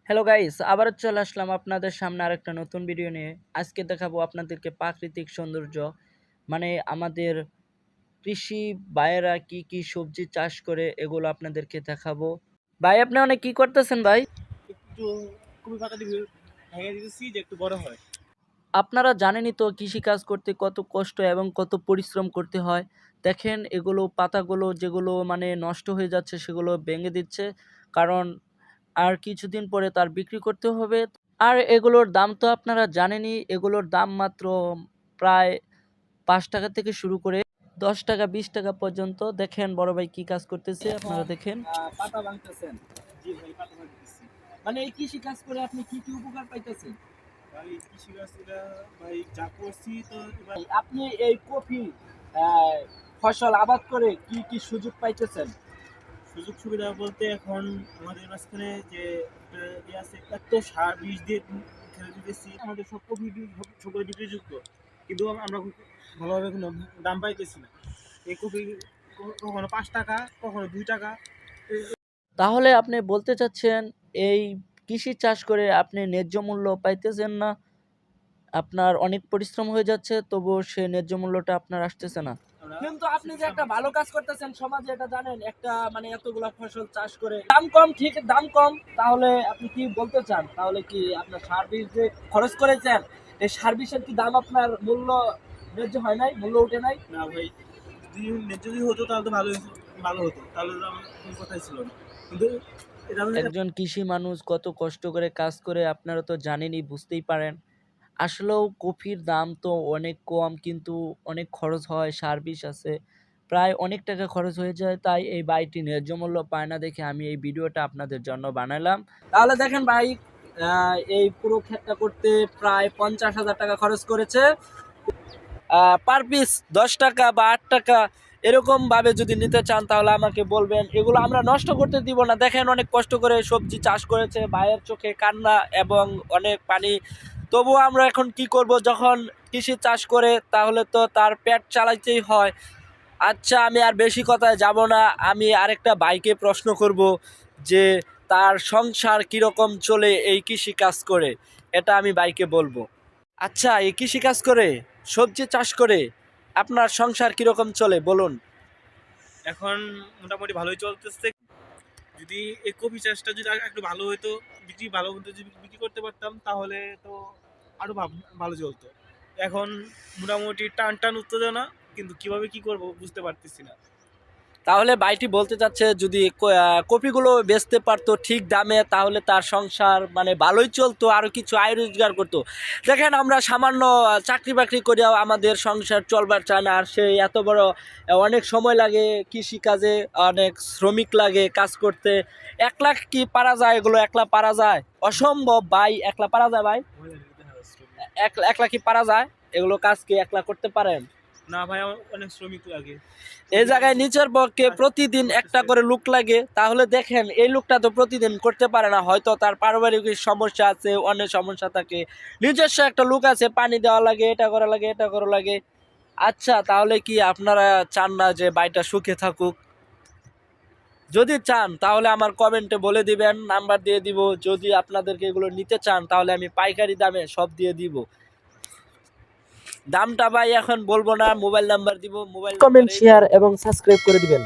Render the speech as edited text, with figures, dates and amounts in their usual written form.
Hello guys, আবার চলে আসলাম আপনাদের সামনে আরেকটা নতুন ভিডিও নিয়ে। আজকে দেখাবো আপনাদেরকে প্রাকৃতিক সৌন্দর্য, মানে আমাদের কৃষি ভাইয়েরা কি কি সবজি চাষ করে এগুলো আপনাদেরকে দেখাবো। ভাই, আপনি অনেক কি করতেছেন ভাই? একটু কপি পাতাটি ভেঙে দিতেছি যে একটু বড় হয়। আপনারা জানেনই তো কৃষি কাজ করতে কত কষ্ট এবং কত পরিশ্রম করতে হয়। দেখেন এগুলো পাতাগুলো যেগুলো মানে নষ্ট হয়ে যাচ্ছে সেগুলো ভেঙে দিচ্ছে, কারণ আর কিছুদিন পরে তার বিক্রি করতে হবে। আর এগুলোর দাম তো আপনারা জানেনই, এগুলোর দাম মাত্র প্রায় ৫ টাকা থেকে শুরু করে ১০ টাকা ২০ টাকা পর্যন্ত। দেখেন বড় ভাই কি কাজ করতেছে, এখন আপনারা দেখেন। পাতা ভাঙতেছেন। জি ভাই, পাতা ভাঙতেছি। মানে এই কৃষি কাজ করে আপনি কি কি উপকার পাইতেছেন? ভাই কৃষিকাজ এটা ভাই যা করছি তো এবার আপনি এই কফি ফসল আবাদ করে কি কি সুযোগ পাইতেছেন? সুযোগ সুবিধা বলতে এখন আমাদের মাঝখানে যে একটা ইয়ে আছে, এত সার বিষ দিয়ে ফেলে দিতেছি, আমাদের সব কপি সকলে বিক্রিযুক্ত, কিন্তু আমরা ভালোভাবে কোনো দাম পাইতেছি না। এই কপি কখনো 5 টাকা, কখনো 2 টাকা। তাহলে আপনি বলতে চাচ্ছেন এই কৃষি চাষ করে আপনি ন্যায্য মূল্য পাইতেছেন না, আপনার অনেক পরিশ্রম হয়ে যাচ্ছে তবুও সে ন্যায্য মূল্যটা আপনার আসতেছে না। কিন্তু আপনি যে একটা ভালো কাজ করতেছেন সমাজে, এটা জানেন, একটা মানে এতগুলা ফসল চাষ করে দাম কম, ঠিক দাম কম, তাহলে আপনি কি বলতে চান? তাহলে কি আপনার সার বীজ যে খরচ করেছেন, এই সার বীজের কি দাম আপনার মূল্য ন্যায্য হয় নাই, মূল্য উঠে নাই? না ভাই, যদি হতো তাহলে তো ভালো হতো, তাহলে তো আমার কোনো কথাই ছিল না। কিন্তু এটা একজন কৃষি মানুষ কত কষ্ট করে কাজ করে আপনারা তো জানেনই, বুঝতেই পারেন। আসলেও কফির দাম তো অনেক কম, কিন্তু অনেক খরচ হয়, সার বিষ আছে, প্রায় অনেক টাকা খরচ হয়ে যায়। তাই এই বাইকটি ন্যায্য মূল্য পায় না দেখে আমি এই ভিডিওটা আপনাদের জন্য বানালাম। তাহলে দেখেন ভাই, এই পুরো ক্ষেতটা করতে প্রায় ৫০,০০০ টাকা খরচ করেছে। পার পিস ১০ টাকা বা ৮ টাকা এরকম ভাবে যদি নিতে চান তাহলে আমাকে বলবেন, এগুলো আমরা নষ্ট করতে দিব না। দেখেন অনেক কষ্ট করে সবজি চাষ করেছে, ভাইয়ের চোখে কান্না এবং অনেক পানি। তবুও আমরা এখন কি করব, যখন কৃষি চাষ করে তাহলে তো তার পেট চালাইতেই হয়। আচ্ছা, আমি আর বেশি কথায় যাব না, আমি আরেকটা ভাইকে প্রশ্ন করব যে তার সংসার কিরকম চলে এই কৃষি কাজ করে, এটা আমি ভাইকে বলবো। আচ্ছা, এই কৃষি কাজ করে সবজি চাষ করে আপনার সংসার কিরকম চলে বলুন। এখন মোটামুটি ভালোই চলতেছে। যদি এই কপি চাষটা যদি একটু ভালো হতো, ভালো মতো যদি বিক্রি করতে পারতাম, তাহলে তো আরো ভালো চলতো। এখন মোটামুটি টান টান উত্তেজনা, কিন্তু কিভাবে কি করব বুঝতে পারতেছি না। তাহলে ভাইটি বলতে চাচ্ছে যদি কপিগুলো বেচতে পারতো ঠিক দামে তাহলে তার সংসার মানে ভালোই চলতো, আরও কিছু আয় রোজগার করতো। দেখেন আমরা সামান্য চাকরি বাকরি করেও আমাদের সংসার চলবার চায় না, আর সেই এত বড় অনেক সময় লাগে কৃষিকাজে, অনেক শ্রমিক লাগে কাজ করতে। একলা কি পারা যায়? এগুলো একলা পারা যায়? অসম্ভব ভাই, একলা পারা যায় ভাই? একলা একলা কি পারা যায়? এগুলো কাজ কি একলা করতে পারেন? না ভাই, আমার অনেক শ্রমিক লাগে। এই জায়গায় নিচের পক্ষে প্রতিদিন একটা করে লোক লাগে, তাহলে দেখেন এই লোকটা তো প্রতিদিন করতে পারে না, হয়তো তার পারিবারিক সমস্যা আছে, অনেক সমস্যা থাকে। নিজস্ব একটা লোক আছে, পানি দেওয়া লাগে, এটা করা লাগে, এটা করা লাগে। আচ্ছা, তাহলে কি আপনারা চান না যে ভাইটা সুখে থাকুক? যদি চান তাহলে আমার কমেন্টে বলে দিবেন, নাম্বার দিয়ে দিব। যদি আপনাদেরকে এগুলো নিতে চান তাহলে আমি পাইকারি দামে সব দিয়ে দিব। দামটা ভাই এখন বলবো না, মোবাইল নাম্বার দিব, মোবাইল কমেন্ট শেয়ার এবং সাবস্ক্রাইব করে দিবেন।